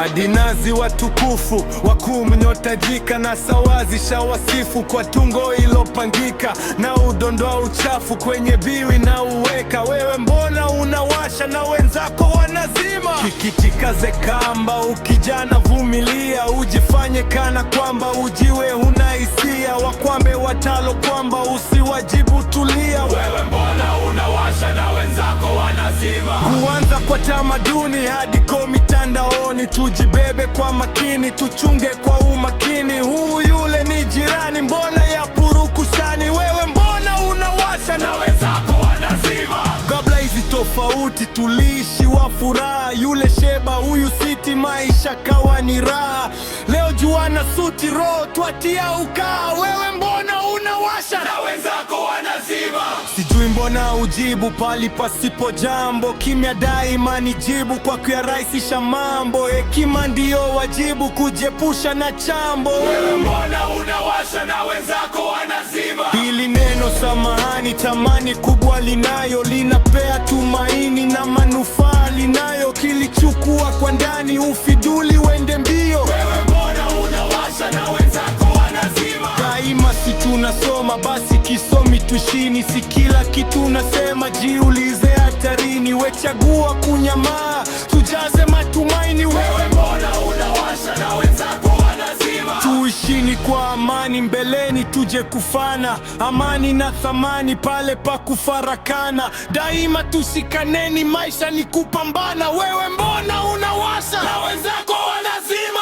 Adinazi watukufu wakuu mnyotajika na sawazi shawasifu kwa tungo ilopangika na udondoa uchafu kwenye biwi na uweka. Wewe mbona unawasha na wenzako wanazima? Kikitikaze kamba ukijana vumilia, ujifanye kana kwamba ujiwe huna hisia. Wakwambe watalo kwamba usiwajibu tulia. Wewe mbona unawasha na wenzako wanazima? Kuanza kwa tamaduni hadi kwa mitandaoni, tujibebe kwa makini, tuchunge kwa umakini. Huu yule ni jirani, mbona ya purukushani? Wewe mbona unawasha na wenzako wanazima? Kabla hizi tofauti tuliishi wa furaha, yule sheba huyu siti, maisha kawa ni raha. Leo juana suti roho twatia ukaa. Wewe mbona unawasha na wenzako wanazima? Sijui mbona ujibu pali pasipo jambo, kimya daima ni jibu kwa kuyarahisisha mambo. Hekima ndiyo wajibu, kujepusha na chambo. Wewe mbona unawasha na wenzako wanazima? Hili neno samahani, tamani kubwa linayo, linapea tumaini na manufaa linayo. Kilichukua kwa ndani ufiduli wende mbio. Wewe mbona unawasha na wenzako wanazima? Daima si tunasoma basi kisomi tushini, si kila kitu unasema jiulize hatarini. Wechagua kunyamaa tujaze matumaini. Wewe mbona unawasha na wenzako wanazima? Tuishini kwa amani, mbeleni tuje kufana. Amani na thamani pale pa kufarakana. Daima tusikaneni, maisha ni kupambana. Wewe mbona unawasha na wenzako wanazima?